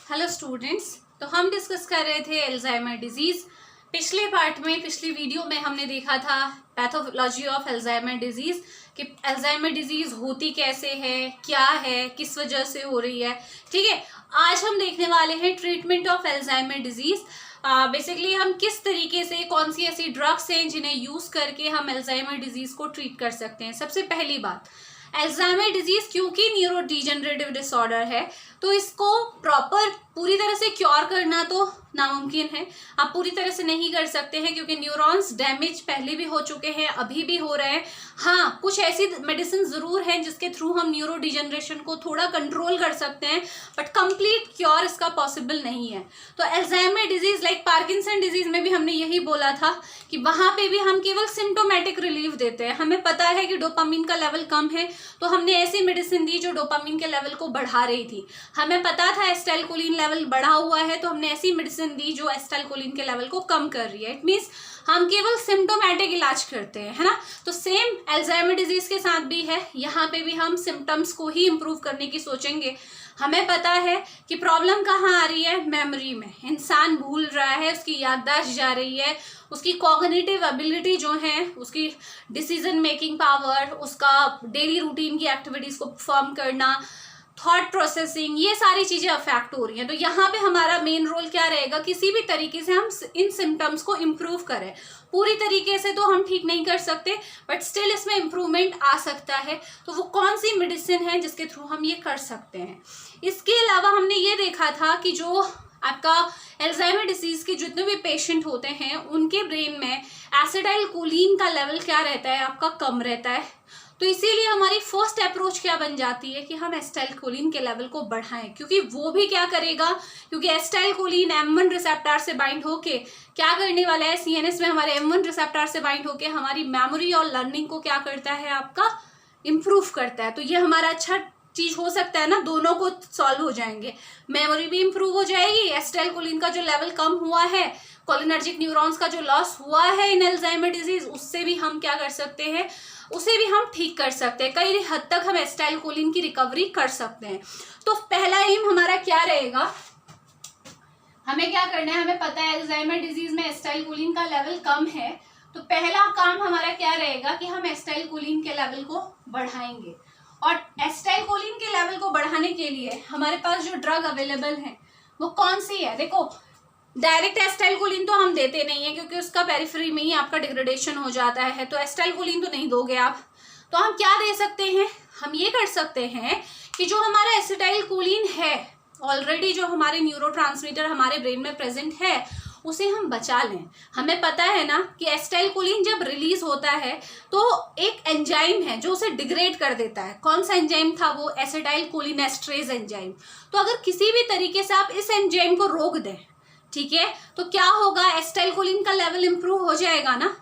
Hello students. तो हम discuss कर रहे थे अल्जाइमर डिजीज़। पिछले पार्ट में, पिछली वीडियो में हमने देखा था पैथोलॉजी ऑफ अल्जाइमर डिजीज़ कि अल्जाइमर डिजीज़ होती कैसे है, क्या है, किस वजह से हो रही है। ठीक है, आज हम देखने वाले हैं treatment of Alzheimer disease. Basically हम किस तरीके से, कौन सी ऐसी ड्रग्स हैं जिन्हें यूज़ करके हम अल्जाइमर डिजीज़ को ट्रीट कर सकते हैं। सबसे पहली बात, अल्जाइमर डिजीज क्योंकि न्यूरो डिजेनरेटिव डिसऑर्डर है तो इसको प्रॉपर पूरी तरह से क्योर करना तो नामुमकिन है। आप पूरी तरह से नहीं कर सकते हैं क्योंकि न्यूरॉन्स डैमेज पहले भी हो चुके हैं, अभी भी हो रहे हैं। हाँ, कुछ ऐसी मेडिसिन जरूर हैं जिसके थ्रू हम न्यूरो डिजेनरेशन को थोड़ा कंट्रोल कर सकते हैं, बट कंप्लीट क्योर इसका पॉसिबल नहीं है। तो Alzheimer disease like Parkinson disease में भी हमने यही बोला था कि वहां पे भी हम केवल सिम्टोमेटिक रिलीफ देते हैं। हमें पता है कि डोपामिन का लेवल कम है तो हमने ऐसी मेडिसिन दी जो डोपामिन के लेवल को बढ़ा रही थी। हमें पता था एसिटाइलकोलिन लेवल बढ़ा हुआ है तो हमने ऐसी मेडिसिन दी जो एसिटाइलकोलिन के लेवल को कम कर रही है। इट मींस हम केवल सिम्टोमेटिक इलाज करते हैं, है ना। तो सेम अल्जाइमर डिजीज के साथ भी है, यहाँ पे भी हम सिम्टम्स को ही इम्प्रूव करने की सोचेंगे। हमें पता है कि प्रॉब्लम कहाँ आ रही है, मेमोरी में। इंसान भूल रहा है, उसकी याददाश्त जा रही है, उसकी कॉग्निटिव एबिलिटी जो है, उसकी डिसीजन मेकिंग पावर, उसका डेली रूटीन की एक्टिविटीज को परफॉर्म करना, थॉट प्रोसेसिंग, ये सारी चीजें अफेक्ट हो रही हैं। तो यहाँ पे हमारा मेन रोल क्या रहेगा, किसी भी तरीके से हम इन सिम्टम्स को इम्प्रूव करें। पूरी तरीके से तो हम ठीक नहीं कर सकते, बट स्टिल इसमें इम्प्रूवमेंट आ सकता है। तो वो कौन सी मेडिसिन है जिसके थ्रू हम ये कर सकते हैं। इसके अलावा हमने ये देखा था कि जो आपका अल्जाइमर डिजीज के जितने भी पेशेंट होते हैं उनके ब्रेन में एसिटाइलकोलिन का लेवल क्या रहता है, आपका कम रहता है। तो इसीलिए हमारी फर्स्ट अप्रोच क्या बन जाती है कि हम एसिटाइलकोलिन के लेवल को बढ़ाएं, क्योंकि वो भी क्या करेगा, क्योंकि एसिटाइलकोलिन M1 रिसेप्टर से बाइंड होके क्या करने वाला है, CNS में हमारे M1 रिसेप्टर से बाइंड होके हमारी मेमोरी और लर्निंग को क्या करता है, आपका इम्प्रूव करता है। तो ये हमारा अच्छा चीज हो सकता है ना, दोनों को सॉल्व हो जाएंगे। मेमोरी भी इम्प्रूव हो जाएगी, एसिटाइलकोलिन का जो लेवल कम हुआ है, कोलिनर्जिक न्यूरॉन्स का जो लॉस हुआ है इन अल्जाइमर डिजीज, उससे भी हम क्या कर सकते हैं, उसे भी हम ठीक कर सकते हैं। कई हद तक हम एसिटाइलकोलिन की रिकवरी कर सकते हैं। तो पहला एम हमारा क्या रहेगा, हमें क्या करना है, हमें पता है अल्जाइमर डिजीज में एसिटाइलकोलिन का लेवल कम है। तो पहला काम हमारा क्या रहेगा कि हम एसिटाइलकोलिन के लेवल को बढ़ाएंगे। और एसिटाइलकोलिन के लेवल को बढ़ाने के लिए हमारे पास जो ड्रग अवेलेबल है वो कौन सी है। देखो, डायरेक्ट एसिटाइलकोलिन तो हम देते नहीं है क्योंकि उसका पेरिफेरी में ही आपका डिग्रेडेशन हो जाता है, तो एसिटाइलकोलिन तो नहीं दोगे आप। तो हम क्या दे सकते हैं, हम ये कर सकते हैं कि जो हमारा एसिटाइलकोलिन है ऑलरेडी, जो हमारे न्यूरोट्रांसमीटर हमारे ब्रेन में प्रेजेंट है, उसे हम बचा लें। हमें पता है ना कि एसिटाइलकोलिन जब रिलीज होता है तो एक एंजाइम है जो उसे डिग्रेड कर देता है। कौन सा एंजाइम था वो, एसिटाइलकोलिनेस्ट्रेज एंजाइम। तो अगर किसी भी तरीके से आप इस एंजाइम को रोक दें, ठीक है, तो क्या होगा, एसिटाइलकोलिन का लेवल इंप्रूव हो जाएगा ना।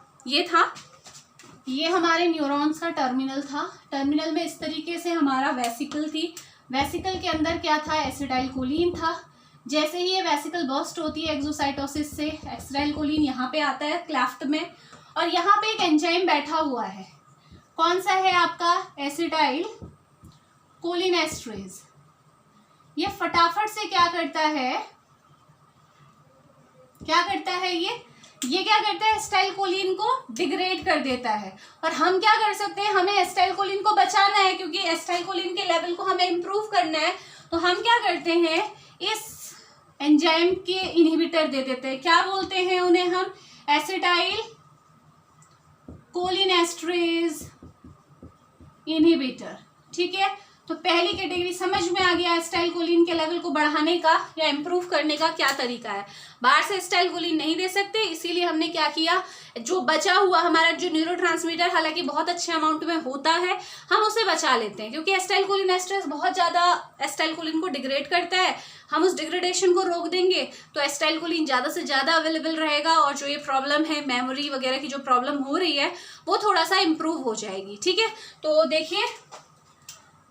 ये हमारे न्यूरॉन्स का टर्मिनल था। टर्मिनल में इस तरीके से हमारा वेसिकल थी, वेसिकल के अंदर क्या था, एसिटाइलकोलिन था। जैसे ही ये वेसिकल बर्स्ट होती है एक्सोसाइटोसिस से, एसिटाइलकोलिन यहाँ पे आता है क्लेफ्ट में, और यहाँ पे एक एंजाइम बैठा हुआ है। कौन सा है आपका, एसिटाइलकोलिनेस्ट्रेज। ये फटाफट से क्या करता है ये क्या करता है, एसिटाइलकोलिन को डिग्रेड कर देता है। और हम क्या कर सकते हैं, हमें एसिटाइलकोलिन को बचाना है क्योंकि एसिटाइलकोलिन के लेवल को हमें इम्प्रूव करना है। तो हम क्या करते हैं, इस एंजाइम के इनहिबिटर दे देते हैं। क्या बोलते हैं उन्हें हम, एसिटाइलकोलिनेस्ट्रेज इनहिबिटर। ठीक है, तो पहली कैटेगरी समझ में आ गया एसिटाइलकोलिन के लेवल को बढ़ाने का या इम्प्रूव करने का क्या तरीका है। बाहर से एसिटाइलकोलिन नहीं दे सकते, इसीलिए हमने क्या किया, जो बचा हुआ हमारा जो न्यूरोट्रांसमीटर हालांकि बहुत अच्छे अमाउंट में होता है, हम उसे बचा लेते हैं क्योंकि एसिटाइलकोलिनेस्ट्रेज बहुत ज्यादा एसिटाइलकोलिन को डिग्रेड करता है। हम उस डिग्रेडेशन को रोक देंगे तो एसिटाइलकोलिन ज्यादा से ज्यादा अवेलेबल रहेगा और जो ये प्रॉब्लम है, मेमोरी वगैरह की जो प्रॉब्लम हो रही है, वो थोड़ा सा इम्प्रूव हो जाएगी। ठीक है, तो देखिए,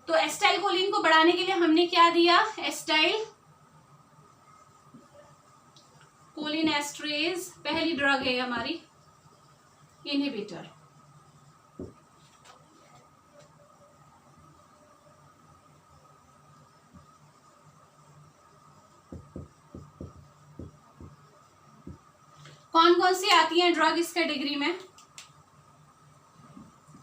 तो एसिटाइलकोलिन को बढ़ाने के लिए हमने क्या दिया, एसिटाइलकोलिनेस्ट्रेज पहली ड्रग है हमारी इनहिबिटर। कौन कौन सी आती है ड्रग इस कैटेगरी में?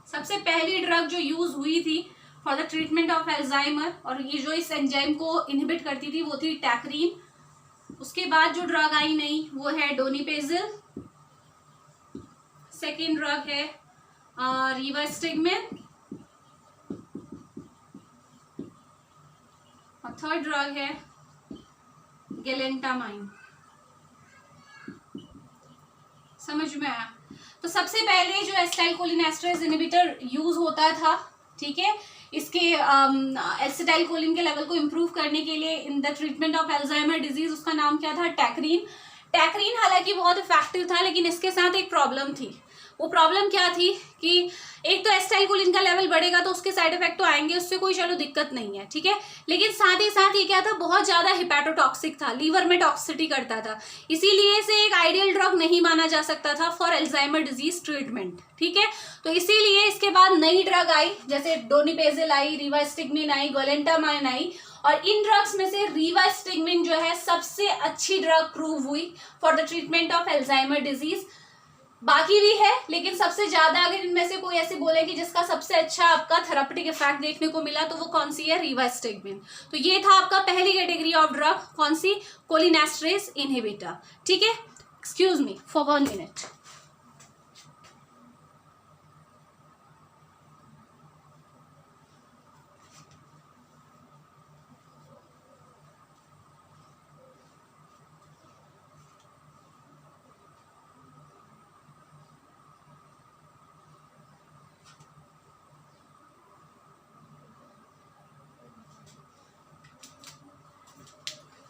सबसे पहली ड्रग जो यूज हुई थी for the treatment of Alzheimer और ये जो इस एंजाइम को इनहिबिट करती थी वो थी टैक्रीन। उसके बाद जो ड्रग आई नई वो है डोनिपेजिल। सेकेंड ड्रग है रिवास्टिगमिन और थर्ड ड्रग है गैलेंटामाइन। समझ में आया? तो सबसे पहले जो एसिटाइलकोलिनेस्टरेज इनहिबिटर यूज होता था, ठीक है, इसके एसिटाइलकोलिन के लेवल को इम्प्रूव करने के लिए इन the treatment of Alzheimer's disease, उसका नाम क्या था? टैक्रीन। टैक्रीन हालांकि बहुत इफेक्टिव था, लेकिन इसके साथ एक प्रॉब्लम थी। वो प्रॉब्लम क्या थी कि एक तो एसिटाइलकोलिन का लेवल बढ़ेगा तो उसके साइड इफेक्ट तो आएंगे, उससे कोई चलो दिक्कत नहीं है, ठीक है, लेकिन साथ ही साथ ये क्या था, बहुत ज्यादा हिपैटोटॉक्सिक था, लीवर में टॉक्सिसिटी करता था, इसीलिए इसे एक आइडियल ड्रग नहीं माना जा सकता था फॉर एल्जाइमर डिजीज ट्रीटमेंट, ठीक है। तो इसीलिए इसके बाद नई ड्रग आई, जैसे डोनिपेजिल आई, रिवास्टिगमिन आई, गैलेंटामाइन आई, और इन ड्रग्स में से रिवास्टिगमिन जो है सबसे अच्छी ड्रग प्रूव हुई for the treatment of Alzheimer's disease. बाकी भी है, लेकिन सबसे ज्यादा अगर इनमें से कोई ऐसे बोले कि जिसका सबसे अच्छा आपका थेरापेटिक इफेक्ट देखने को मिला तो वो कौन सी है? रिवास्टिगमिन। तो ये था आपका पहली कैटेगरी ऑफ ड्रग, कौन सी? कोलिनेस्टरेज इनहिबिटर, ठीक है। Excuse me for 1 minute.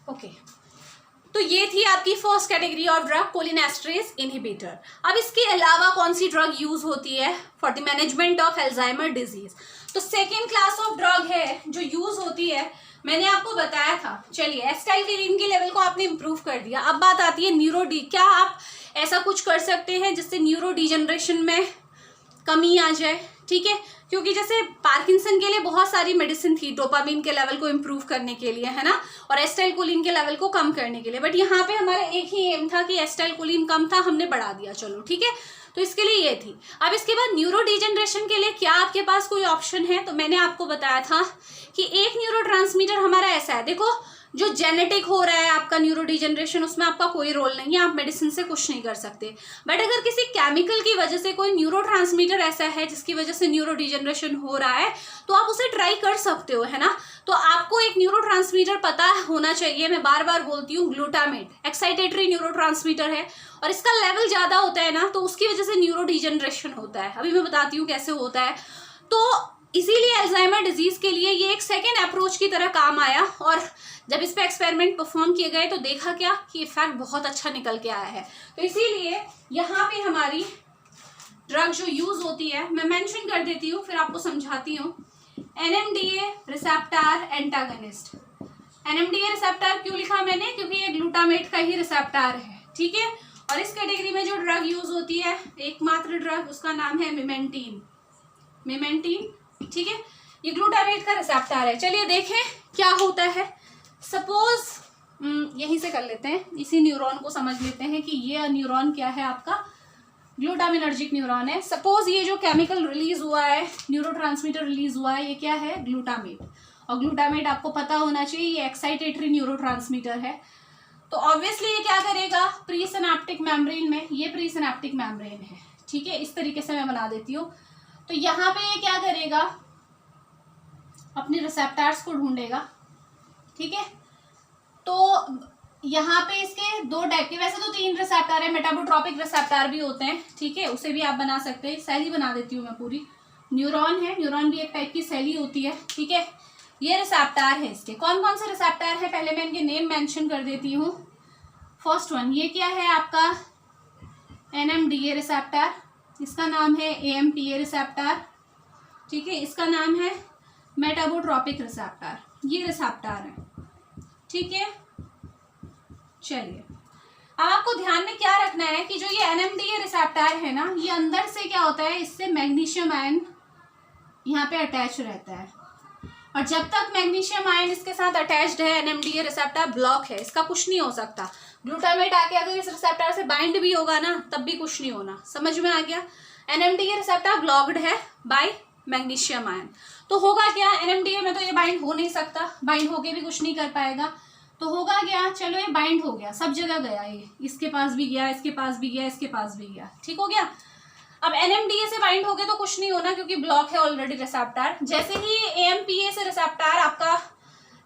Okay, तो ये थी आपकी first category of drug, cholinesterase inhibitor. अब इसके अलावा कौन सी ड्रग यूज होती है for the management of Alzheimer's disease? तो सेकेंड क्लास ऑफ ड्रग है जो यूज होती है, मैंने आपको बताया था। चलिए, एसिटाइलकोलिन के लेवल को आपने इंप्रूव कर दिया, अब बात आती है न्यूरो क्या आप ऐसा कुछ कर सकते हैं जिससे न्यूरो डिजेनरेशन में कमी आ जाए, ठीक है, क्योंकि जैसे पार्किंसन के लिए बहुत सारी मेडिसिन थी डोपामिन के लेवल को इम्प्रूव करने के लिए, है ना, और एसिटाइलकोलिन के लेवल को कम करने के लिए, बट यहाँ पे हमारा एक ही एम था कि एसिटाइलकोलिन कम था, हमने बढ़ा दिया, चलो ठीक है, तो इसके लिए ये थी। अब इसके बाद न्यूरो डिजेनरेशन के लिए क्या आपके पास कोई ऑप्शन है? तो मैंने आपको बताया था कि एक न्यूरोट्रांसमीटर हमारा ऐसा है, देखो जो जेनेटिक हो रहा है आपका न्यूरो डिजेनरेशन, उसमें आपका कोई रोल नहीं है, आप मेडिसिन से कुछ नहीं कर सकते, बट अगर किसी केमिकल की वजह से कोई न्यूरोट्रांसमीटर ऐसा है जिसकी वजह से न्यूरो डिजेनरेशन हो रहा है, तो आप उसे ट्राई कर सकते हो, है ना। तो आपको एक न्यूरोट्रांसमीटर पता होना चाहिए, मैं बार बार बोलती हूँ, ग्लूटामेट एक्साइटेटरी न्यूरोट्रांसमीटर है, और इसका लेवल ज्यादा होता है ना, तो उसकी वजह से न्यूरो डिजेनरेशन होता है। अभी मैं बताती हूँ कैसे होता है। तो इसीलिए अल्जाइमर डिजीज के लिए ये एक सेकेंड अप्रोच की तरह काम आया, और जब इस पे एक्सपेरिमेंट परफॉर्म किए गए तो देखा क्या कि इफेक्ट बहुत अच्छा निकल के आया है। तो इसीलिए यहाँ पे हमारी ड्रग जो यूज होती है, मैं मेंशन कर देती हूँ फिर आपको समझाती हूँ, NMDA receptor antagonist. NMDA receptor क्यों लिखा मैंने? क्योंकि ये ग्लूटामेट का ही रिसेप्टर है, ठीक है। और इस कैटेगरी में जो ड्रग यूज होती है, एकमात्र ड्रग, उसका नाम है मिमेंटीन, ठीक है, ये ग्लूटामेट का रिसेप्टर है। चलिए देखें क्या होता है। सपोज यहीं से कर लेते हैं, इसी न्यूरॉन को समझ लेते हैं कि ये न्यूरॉन क्या है, आपका ग्लूटामिनर्जिक न्यूरॉन है। सपोज ये जो केमिकल रिलीज हुआ है, न्यूरोट्रांसमीटर रिलीज हुआ है, ये क्या है? ग्लूटामेट। और ग्लूटामेट आपको पता होना चाहिए ये एक्साइटेटरी न्यूरोट्रांसमीटर है। तो ऑब्वियसली ये क्या करेगा? प्री सिनेप्टिक मेम्ब्रेन में, ये प्री सिनेप्टिक मेम्ब्रेन है, ठीक है, इस तरीके से मैं बना देती हूँ। तो यहाँ पे ये क्या करेगा? अपने रिसेप्टर्स को ढूंढेगा, ठीक है। तो यहाँ पे इसके दो टाइप के, वैसे तो 3 रिसेप्टर है, मेटाबोट्रोपिक रिसेप्टर भी होते हैं, ठीक है, उसे भी आप बना सकते हैं। सेल ही बना देती हूँ मैं पूरी। न्यूरॉन है, न्यूरॉन भी एक टाइप की सेल ही होती है, ठीक है। ये रिसेप्टर है, इसके कौन कौन से रिसेप्टर है पहले मैं इनके नेम मेंशन कर देती हूँ। फर्स्ट वन, ये क्या है आपका? NMDA रिसेप्टर, इसका नाम है AMPA रिसेप्टर, ठीक है, इसका नाम है मेटाबोट्रोपिक रिसेप्टर, ये रिसेप्टर है, ठीक है। चलिए, अब आपको ध्यान में क्या रखना है कि जो ये NMDA रिसेप्टर है ना, ये अंदर से क्या होता है, इससे मैग्नीशियम आयन यहाँ पे अटैच रहता है, और जब तक मैग्नीशियम आयन इसके साथ अटैच्ड है NMDA रिसेप्टर ब्लॉक है, इसका कुछ नहीं हो सकता। ग्लूटामेट आके अगर इस रिसेप्टर से बाइंड भी होगा ना तब भी कुछ नहीं होना। समझ में आ गया? NMDA रिसेप्टर ब्लॉक्ड है बाय मैग्नीशियम आयन। तो होगा क्या, NMDA में तो ये बाइंड हो नहीं सकता, बाइंड होके भी कुछ नहीं कर पाएगा। तो होगा क्या, चलो ये बाइंड हो गया, सब जगह गया, ये इसके पास भी गया, इसके पास भी गया, इसके पास भी गया, ठीक हो गया। अब NMDA से बाइंड हो गया तो कुछ नहीं होना क्योंकि ब्लॉक है ऑलरेडी रिसेप्टर। जैसे ही AMPA से रिसेप्टर आपका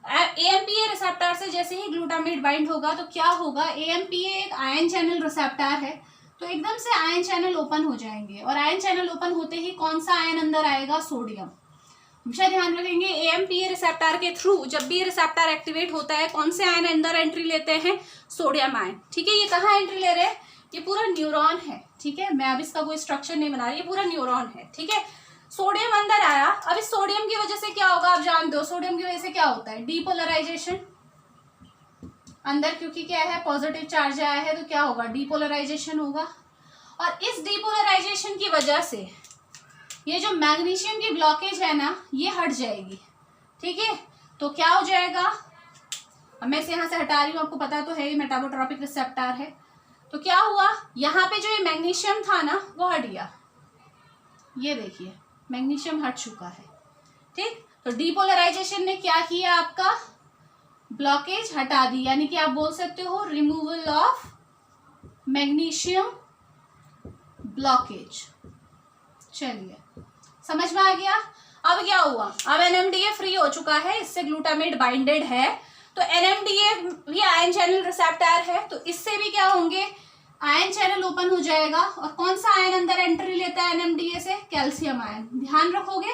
AMPA रिसेप्टर से जैसे ही ग्लूटामेट बाइंड होगा तो क्या होगा, AMPA एक आयन चैनल रिसेप्टर है, तो एकदम से आयन चैनल ओपन हो जाएंगे। और आयन चैनल ओपन होते ही कौन सा आयन अंदर आएगा, सोडियम। हमेशा ध्यान रखेंगे AMPA रिसेप्टर के थ्रू जब भी रिसेप्टर एक्टिवेट होता है कौन से आयन अंदर एंट्री लेते हैं, सोडियम आयन। ठीक है, ये कहाँ एंट्री ले रहे हैं, ये पूरा न्यूरॉन है। ठीक है, मैं अब इसका कोई स्ट्रक्चर नहीं बना रही, ये पूरा न्यूरॉन है। ठीक है, सोडियम अंदर आया। अब इस सोडियम की वजह से क्या होगा, आप जानते हो सोडियम की वजह से क्या होता है, डीपोलराइजेशन अंदर, क्योंकि क्या है पॉजिटिव चार्ज आया है तो क्या होगा, डीपोलराइजेशन होगा। और इस डीपोलराइजेशन की वजह से ये जो मैग्नीशियम की ब्लॉकेज है ना ये हट जाएगी। ठीक है, तो क्या हो जाएगा, अब मैं इसे यहाँ से हटा रही हूँ, आपको पता तो है ये मेटाबोट्रोपिक रिसेप्टर है। तो क्या हुआ, यहाँ पे जो ये मैग्नीशियम था ना वो हट गया, ये देखिए मैग्नीशियम हट चुका है। ठीक, तो डीपोलराइजेशन ने क्या किया, आपका ब्लॉकेज हटा दी, यानी कि आप बोल सकते हो रिमूवल ऑफ मैग्नीशियम ब्लॉकेज। चलिए समझ में आ गया। अब क्या हुआ, अब NMDA फ्री हो चुका है, इससे ग्लूटामेट बाइंडेड है, तो NMDA भी आयन चैनल रिसेप्टर है, तो इससे भी क्या होंगे, आयन चैनल ओपन हो जाएगा। और कौन सा आयन अंदर एंट्री लेता है NMDA से, कैल्शियम आयन। ध्यान रखोगे,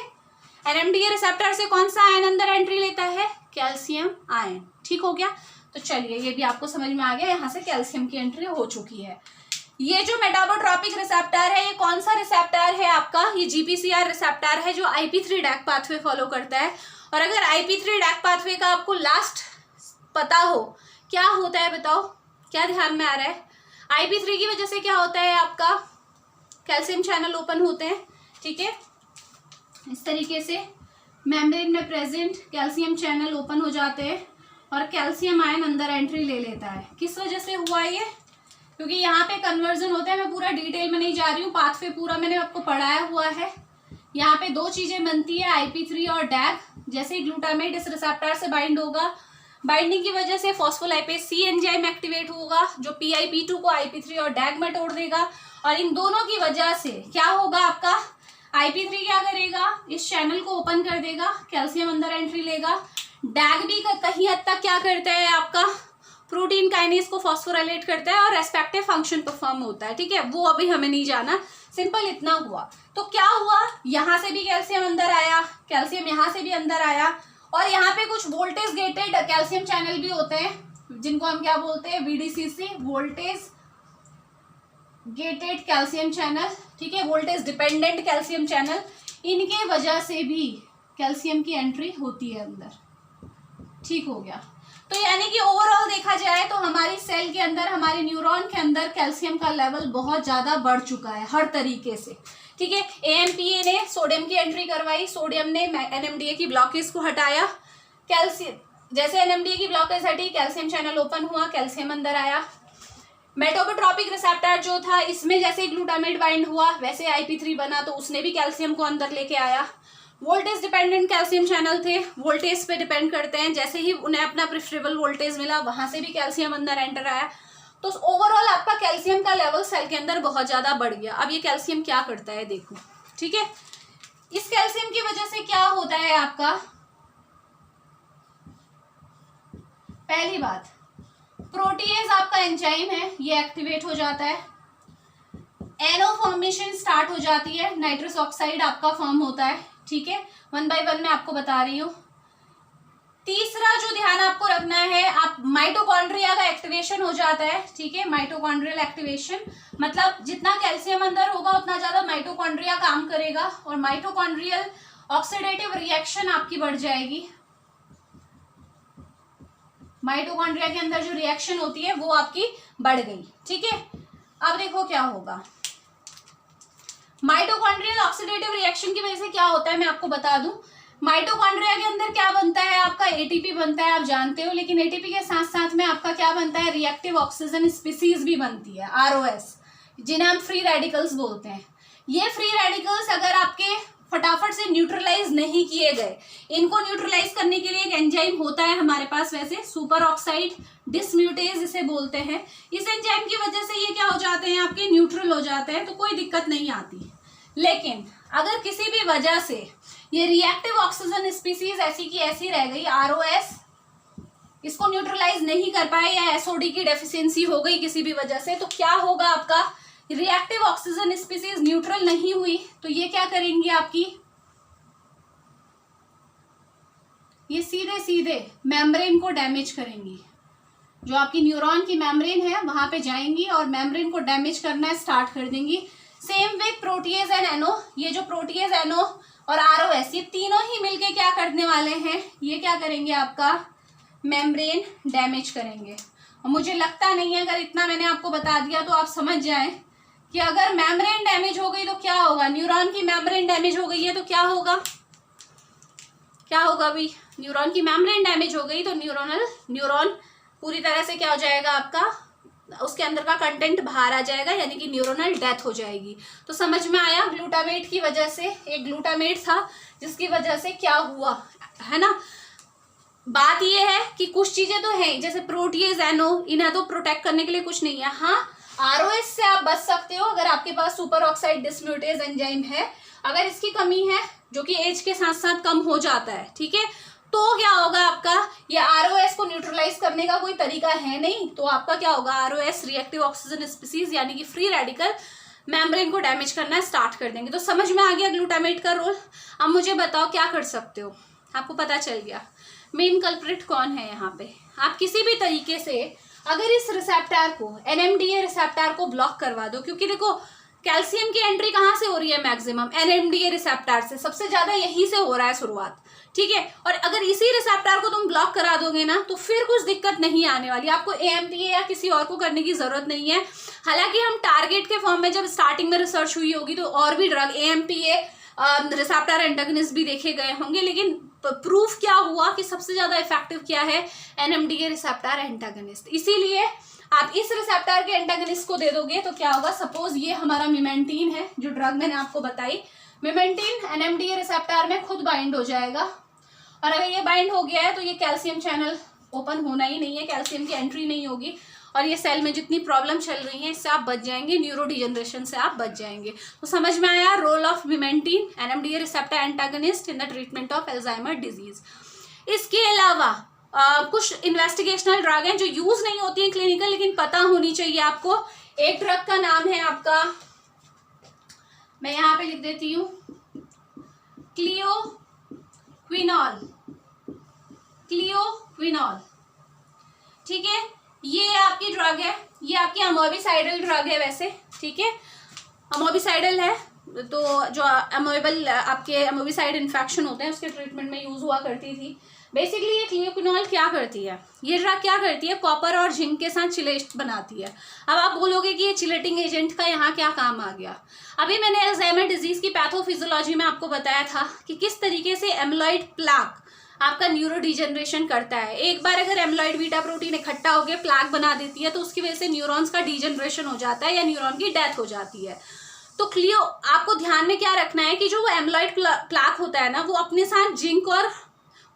NMDA रिसेप्टर से कौन सा आयन अंदर एंट्री लेता है, कैल्शियम आयन। ठीक हो गया, तो चलिए ये भी आपको समझ में आ गया, यहाँ से कैल्शियम की एंट्री हो चुकी है। ये जो मेटाबोट्रोपिक रिसेप्टर है ये कौन सा रिसेप्टर है आपका, ये GPCR रिसेप्टर है जो IP3 डैक पाथवे फॉलो करता है। और अगर IP3 डैक पाथवे का आपको लास्ट पता हो क्या होता है, बताओ क्या ध्यान में आ रहा है, IP3 की वजह से क्या होता है, आपका कैल्शियम चैनल ओपन होते हैं। ठीक है, इस तरीके से मेम्ब्रेन में प्रेजेंट कैल्शियम चैनल ओपन हो जाते हैं और कैल्शियम आयन अंदर एंट्री ले लेता है। किस वजह से हुआ ये, क्योंकि यहाँ पे कन्वर्जन होता है, मैं पूरा डिटेल में नहीं जा रही हूँ, पाथवे पूरा मैंने आपको पढ़ाया हुआ है। यहाँ पे दो चीजें बनती है, IP3 और डैग। जैसे ही ग्लूटामेट इस रिसेप्टर से बाइंड होगा, बाइंडिंग की वजह से फॉस्फोलाइपेज C एंजाइम एक्टिवेट होगा जो PIP2 को IP3 और डैग में तोड़ देगा। और इन दोनों की वजह से क्या होगा, आपका IP3 क्या करेगा, इस चैनल को ओपन कर देगा, कैल्शियम अंदर एंट्री लेगा। डैग भी कहीं हद तक क्या करता है, आपका प्रोटीन काइनेज को फॉस्फोराइलेट करता है और रेस्पेक्टिव फंक्शन परफॉर्म होता है। ठीक है, वो अभी हमें नहीं जाना, सिंपल इतना हुआ। तो क्या हुआ, यहाँ से भी कैल्शियम अंदर आया, कैल्शियम यहाँ से भी अंदर आया, और यहाँ पे कुछ वोल्टेज गेटेड कैल्शियम चैनल भी होते हैं जिनको हम क्या बोलते हैं, VDCC, voltage gated calcium channel. ठीक है, वोल्टेज डिपेंडेंट कैल्शियम चैनल, इनके वजह से भी कैल्शियम की एंट्री होती है अंदर। ठीक हो गया, तो यानी कि ओवरऑल देखा जाए तो हमारी सेल के अंदर, हमारे न्यूरॉन के अंदर कैल्शियम का लेवल बहुत ज्यादा बढ़ चुका है हर तरीके से। ठीक है, AMPA ने सोडियम की एंट्री करवाई, सोडियम ने NMDA की ब्लॉकेज को हटाया, कैल्शियम जैसे NMDA की ब्लॉकेज हटी, कैल्शियम चैनल ओपन हुआ, कैल्शियम अंदर आया। मेटाबोट्रोपिक रिसेप्टर जो था, इसमें जैसे ग्लूटामेट बाइंड हुआ वैसे IP3 बना, तो उसने भी कैल्शियम को अंदर लेके आया। वोल्टेज डिपेंडेंट कैल्शियम चैनल थे, वोल्टेज पे डिपेंड करते हैं, जैसे ही उन्हें अपना प्रेफरेबल वोल्टेज मिला वहां से भी कैल्शियम अंदर एंटर आया। तो ओवरऑल आपका कैल्शियम का लेवल सेल के अंदर बहुत ज्यादा बढ़ गया। अब ये कैल्शियम क्या करता है देखो। ठीक है, इस कैल्शियम की वजह से क्या होता है आपका, पहली बात प्रोटीएज आपका एंजाइम है ये एक्टिवेट हो जाता है, NO फॉर्मेशन स्टार्ट हो जाती है, नाइट्रस ऑक्साइड आपका फॉर्म होता है। ठीक है, 1 बाय 1 मैं आपको बता रही हूँ। तीसरा जो ध्यान आपको रखना है, आप माइटोकॉन्ड्रिया का एक्टिवेशन हो जाता है। ठीक है, माइटोकॉन्ड्रियल एक्टिवेशन मतलब जितना कैल्शियम अंदर होगा उतना ज्यादा माइटोकॉन्ड्रिया काम करेगा और माइटोकॉन्ड्रियल ऑक्सीडेटिव रिएक्शन आपकी बढ़ जाएगी। माइटोकॉन्ड्रिया के अंदर जो रिएक्शन होती है वो आपकी बढ़ गई। ठीक है, अब देखो क्या होगा, माइटोकॉन्ड्रियल ऑक्सीडेटिव रिएक्शन की वजह से क्या होता है मैं आपको बता दूं, माइटोकॉन्ड्रिया के अंदर क्या बनता है आपका, एटीपी बनता है, आप जानते हो, लेकिन एटीपी के साथ साथ में आपका क्या बनता है, रिएक्टिव ऑक्सीजन स्पीसीज भी बनती है, आरओएस, जिन्हें हम फ्री रेडिकल्स बोलते हैं। ये फ्री रेडिकल्स अगर आपके फटाफट से न्यूट्रलाइज नहीं किए गए, इनको न्यूट्रलाइज करने के लिए एक एंजाइम होता है हमारे पास वैसे, सुपर ऑक्साइड डिसम्यूटेज इसे बोलते हैं। इस एंजाइम की वजह से ये क्या हो जाते हैं, आपके न्यूट्रल हो जाते हैं, तो कोई दिक्कत नहीं आती। लेकिन अगर किसी भी वजह से ये रिएक्टिव ऑक्सीजन स्पीसीज ऐसी की ऐसी रह गई, आरओएस इसको न्यूट्रलाइज नहीं कर पाए, या एसओडी की डेफिशिएंसी हो गई किसी भी वजह से, तो क्या होगा, आपका रिएक्टिव ऑक्सीजन स्पीसीज न्यूट्रल नहीं हुई, तो ये क्या करेंगी आपकी, ये सीधे सीधे मेम्ब्रेन को डैमेज करेंगी। जो आपकी न्यूरॉन की मेम्ब्रेन है वहां पे जाएंगी और मेम्ब्रेन को डैमेज करना स्टार्ट कर देंगी। Same with protease and NO, ये जो प्रोटीएज, एनओ और आरओएस, ये तीनों ही मिलके क्या करने वाले हैं, ये क्या करेंगे, आपका मेम्ब्रेन डैमेज करेंगे। और मुझे लगता नहीं है, अगर इतना मैंने आपको बता दिया तो आप समझ जाएं कि अगर मेम्ब्रेन डैमेज हो गई तो क्या होगा, न्यूरॉन की मेम्ब्रेन डैमेज हो गई है तो क्या होगा, क्या होगा भाई, न्यूरॉन की मेम्ब्रेन डैमेज हो गई तो न्यूरॉन पूरी तरह से क्या हो जाएगा, आपका उसके अंदर का कंटेंट बाहर आ जाएगा, यानी कि न्यूरोनल डेथ हो जाएगी। तो समझ में आया, ग्लूटामेट की वजह से, एक ग्लूटामेट था जिसकी वजह से क्या हुआ, है ना। बात ये है कि कुछ चीजें तो हैं, जैसे प्रोटीएज, एनओ, इन्हें तो प्रोटेक्ट करने के लिए कुछ नहीं है। हाँ, आरओएस से आप बच सकते हो अगर आपके पास सुपर ऑक्साइड डिसम्यूटेज एंजाइम है। अगर इसकी कमी है, जो कि एज के साथ साथ कम हो जाता है, ठीक है, तो क्या होगा आपका, ये आरओएस को न्यूट्रलाइज करने का कोई तरीका है नहीं, तो आपका क्या होगा, आरओएस, रिएक्टिव ऑक्सीजन स्पीसीज यानी कि फ्री रेडिकल, मेम्ब्रेन को डैमेज करना स्टार्ट कर देंगे। तो समझ में आ गया ग्लूटामेट का रोल। अब मुझे बताओ क्या कर सकते हो, आपको पता चल गया मेन कल्प्रिट कौन है यहाँ पे। आप किसी भी तरीके से अगर इस रिसेप्टर को, एनएमडीए रिसेप्टर को ब्लॉक करवा दो, क्योंकि देखो कैल्शियम की एंट्री कहाँ से हो रही है, मैक्सिमम एनएमडीए रिसेप्टर से, सबसे ज्यादा यहीं से हो रहा है शुरुआत, ठीक है। और अगर इसी रिसेप्टर को तुम ब्लॉक करा दोगे ना, तो फिर कुछ दिक्कत नहीं आने वाली, आपको एएमपीए या किसी और को करने की जरूरत नहीं है। हालांकि हम टारगेट के फॉर्म में जब स्टार्टिंग में रिसर्च हुई होगी तो और भी ड्रग एएमपीए रिसेप्टर एंटागनिस्ट भी देखे गए होंगे, लेकिन प्रूफ क्या हुआ कि सबसे ज्यादा इफेक्टिव क्या है, एनएमडीए रिसेप्टर एंटागनिस्ट। इसीलिए आप इस रिसेप्टर के एंटागनिस्ट को दे दोगे तो क्या होगा, सपोज ये हमारा मिमेंटीन है, जो ड्रग मैंने आपको बताई, मिमेंटीन एनएमडीए रिसेप्टर में खुद बाइंड हो जाएगा, और अगर ये बाइंड हो गया है तो ये कैल्शियम चैनल ओपन होना ही नहीं है, कैल्शियम की एंट्री नहीं होगी, और ये सेल में जितनी प्रॉब्लम चल रही है इससे आप बच जाएंगे, न्यूरो डिजनरेशन से आप बच जाएंगे। तो समझ में आया role of memantine, NMDA receptor antagonist in the treatment of Alzheimer disease. इसके अलावा कुछ इन्वेस्टिगेशनल ड्रग हैं जो यूज नहीं होती है क्लिनिकल, लेकिन पता होनी चाहिए आपको। एक ड्रग का नाम है आपका, मैं यहाँ पे लिख देती हूँ, क्लियोक्विनॉल, क्लियोक्विनॉल, ठीक है। ये आपकी ड्रग है, ये आपकी अमोबिसाइडल ड्रग है वैसे, ठीक है, अमोबिसाइडल है, तो जो अमोबल आपके अमोबिसाइड इन्फेक्शन होते हैं उसके ट्रीटमेंट में यूज हुआ करती थी। बेसिकली ये क्लियोक्विनॉल क्या करती है, ये ड्रग क्या करती है, कॉपर और जिंक के साथ चिलेट बनाती है। अब आप बोलोगे कि ये चिलेटिंग एजेंट का यहाँ क्या काम आ गया। अभी मैंने अल्जाइमर डिजीज की पैथोफिजियोलॉजी में आपको बताया था कि किस तरीके से एम्लॉइड प्लाक आपका न्यूरो डिजनरेशन करता है। एक बार अगर एम्लॉइड बीटा प्रोटीन इकट्ठा होकर प्लाक बना देती है तो उसकी वजह से न्यूरॉन्स का डिजनरेशन हो जाता है या न्यूरॉन की डेथ हो जाती है। तो आपको ध्यान में क्या रखना है कि जो वो एम्लॉइड प्लाक होता है ना, वो अपने साथ जिंक और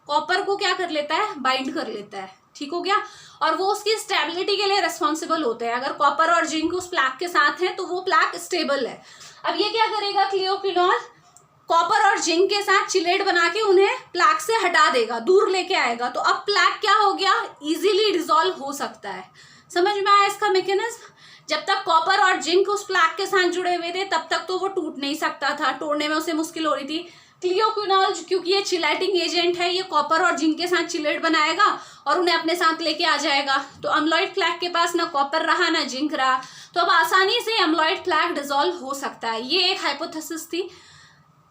कॉपर को क्या कर लेता है, बाइंड कर लेता है, ठीक हो गया, और वो उसकी स्टेबिलिटी के लिए रिस्पॉन्सिबल होते हैं। अगर कॉपर और जिंक उस प्लाक के साथ हैं तो वो प्लाक स्टेबल है। अब ये क्या करेगा, क्लियोक्विनॉल कॉपर और जिंक के साथ चिलेट बना के उन्हें प्लाक से हटा देगा, दूर लेके आएगा, तो अब प्लाक क्या हो गया, इजीली डिसॉल्व हो सकता है। समझ में आया इसका मैकेनिज्म। जब तक कॉपर और जिंक उस प्लाक के साथ जुड़े हुए थे तब तक तो वो टूट नहीं सकता था, तोड़ने में उसे मुश्किल हो रही थी। क्लियोक्विनॉल क्योंकि ये चिलेटिंग एजेंट है, ये कॉपर और जिंक के साथ चिलेट बनाएगा और उन्हें अपने साथ लेके आ जाएगा। तो अम्लॉइड प्लाक के पास ना कॉपर रहा ना जिंक रहा, तो अब आसानी से अम्लॉइड प्लाक डिसॉल्व हो सकता है। ये एक हाइपोथेसिस थी।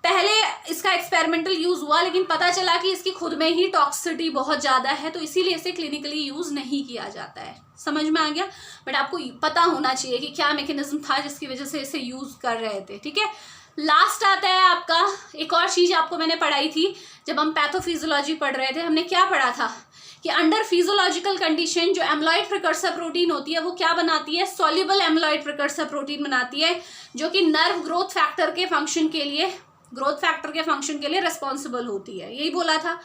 पहले इसका एक्सपेरिमेंटल यूज हुआ, लेकिन पता चला कि इसकी खुद में ही टॉक्सिसिटी बहुत ज्यादा है, तो इसीलिए इसे क्लिनिकली यूज नहीं किया जाता है। समझ में आ गया, बट आपको पता होना चाहिए कि क्या मैकेनिज्म था जिसकी वजह से इसे यूज कर रहे थे, ठीक है। लास्ट आता है आपका एक और चीज आपको मैंने पढ़ाई थी जब हम पैथोफिजियोलॉजी पढ़ रहे थे। हमने क्या पढ़ा था कि अंडर फिजियोलॉजिकल कंडीशन जो एम्लॉइड प्रिकर्सर प्रोटीन होती है वो क्या बनाती है, सॉल्युबल एम्लॉइड प्रिकर्सर प्रोटीन बनाती है, जो कि नर्व ग्रोथ फैक्टर के फंक्शन के लिए रिस्पॉन्सिबल होती है। यही बोला था।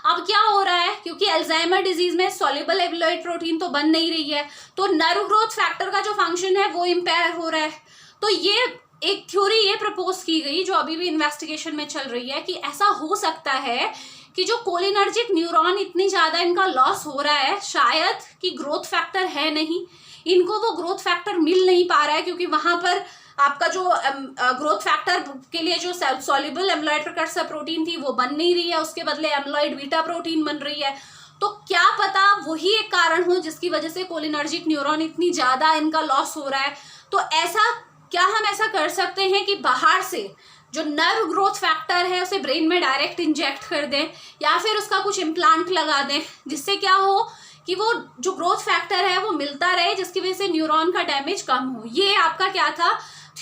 अब क्या हो रहा है, क्योंकि अल्जाइमर डिजीज में सॉल्युबल एम्लॉइड प्रोटीन तो बन नहीं रही है, तो नर्व ग्रोथ फैक्टर का जो फंक्शन है वो इम्पेयर हो रहा है। तो ये एक थ्योरी ये प्रपोज की गई जो अभी भी इन्वेस्टिगेशन में चल रही है कि ऐसा हो सकता है कि जो कोलिनर्जिक न्यूरॉन इतनी ज्यादा इनका लॉस हो रहा है, शायद कि ग्रोथ फैक्टर है नहीं, इनको वो ग्रोथ फैक्टर मिल नहीं पा रहा है, क्योंकि वहां पर आपका जो ग्रोथ फैक्टर के लिए जो सॉल्युबल एम्लॉइड प्रिकर्सर प्रोटीन थी वो बन नहीं रही है, उसके बदले एम्लॉइड बीटा प्रोटीन बन रही है। तो क्या पता वही एक कारण हो जिसकी वजह से कोलिनर्जिक न्यूरॉन इतनी ज्यादा इनका लॉस हो रहा है। तो क्या हम ऐसा कर सकते हैं कि बाहर से जो नर्व ग्रोथ फैक्टर है उसे ब्रेन में डायरेक्ट इंजेक्ट कर दें, या फिर उसका कुछ इम्प्लांट लगा दें, जिससे क्या हो कि वो जो ग्रोथ फैक्टर है वो मिलता रहे, जिसकी वजह से न्यूरॉन का डैमेज कम हो। ये आपका क्या था,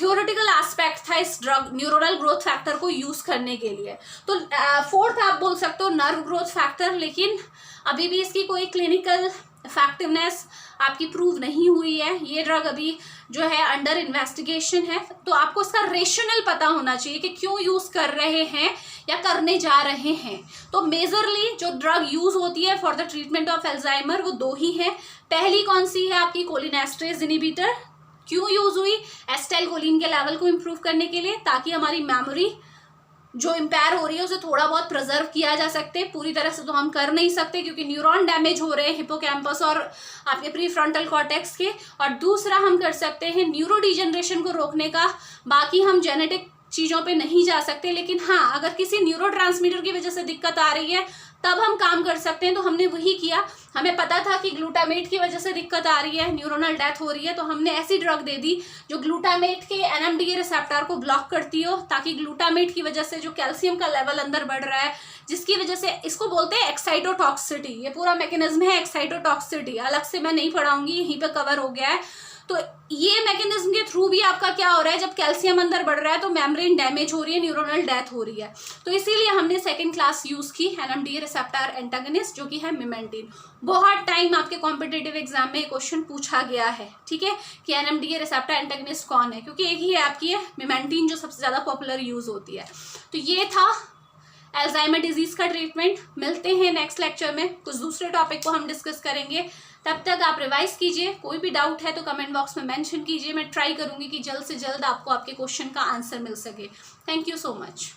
थियोरेटिकल एस्पेक्ट था इस ड्रग न्यूरोनल ग्रोथ फैक्टर को यूज करने के लिए। तो फोर्थ आप बोल सकते हो नर्व ग्रोथ फैक्टर, लेकिन अभी भी इसकी कोई क्लिनिकल इफेक्टिवनेस आपकी प्रूव नहीं हुई है। ये ड्रग अभी जो है अंडर इन्वेस्टिगेशन है। तो आपको इसका रेशनल पता होना चाहिए कि क्यों यूज कर रहे हैं या करने जा रहे हैं। तो मेजरली जो ड्रग यूज होती है for the treatment of Alzheimer वो दो ही है। पहली कौन सी है आपकी, कोलिनेस्टरेज इनहिबिटर। क्यों यूज हुई, एसिटाइलकोलिन के लेवल को इम्प्रूव करने के लिए, ताकि हमारी मेमोरी जो इम्पेयर हो रही है उसे थोड़ा बहुत प्रिजर्व किया जा सकते। पूरी तरह से तो हम कर नहीं सकते क्योंकि न्यूरॉन डैमेज हो रहे हैं हिपोकैम्पस और आपके प्री फ्रंटल कॉर्टेक्स के। और दूसरा हम कर सकते हैं न्यूरो डिजेनरेशन को रोकने का। बाकी हम जेनेटिक चीज़ों पे नहीं जा सकते, लेकिन हाँ अगर किसी न्यूरोट्रांसमीटर की वजह से दिक्कत आ रही है तब हम काम कर सकते हैं। तो हमने वही किया। हमें पता था कि ग्लूटामेट की वजह से दिक्कत आ रही है, न्यूरोनल डेथ हो रही है, तो हमने ऐसी ड्रग दे दी जो ग्लूटामेट के एनएमडीए रिसेप्टर को ब्लॉक करती हो, ताकि ग्लूटामेट की वजह से जो कैल्शियम का लेवल अंदर बढ़ रहा है, जिसकी वजह से इसको बोलते हैं एक्साइटोटॉक्सिटी। ये पूरा मैकेनिज्म है एक्साइटोटॉक्सिटी, अलग से मैं नहीं पढ़ाऊंगी, यहीं पे कवर हो गया है। तो ये मैकेनिज्म के थ्रू भी आपका क्या हो रहा है, जब कैल्शियम अंदर बढ़ रहा है तो मेम्ब्रेन डैमेज हो रही है, न्यूरोनल डेथ हो रही है। तो इसीलिए हमने सेकंड क्लास यूज की एनएमडीए रिसेप्टर एंटागनिस्ट, जो कि है मिमेंटिन। बहुत टाइम आपके कॉम्पिटिटिव एग्जाम में क्वेश्चन पूछा गया है, ठीक है, कि एनएमडीए रिसेप्टर एंटागनिस्ट कौन है, क्योंकि एक ही है आपकी है मिमेंटिन, जो सबसे ज्यादा पॉपुलर यूज होती है। तो ये था अल्जाइमर डिजीज का ट्रीटमेंट। मिलते हैं नेक्स्ट लेक्चर में, कुछ दूसरे टॉपिक को हम डिस्कस करेंगे। तब तक आप रिवाइज कीजिए, कोई भी डाउट है तो कमेंट बॉक्स में मेंशन कीजिए। मैं ट्राई करूंगी कि जल्द से जल्द आपको आपके क्वेश्चन का आंसर मिल सके। Thank you so much.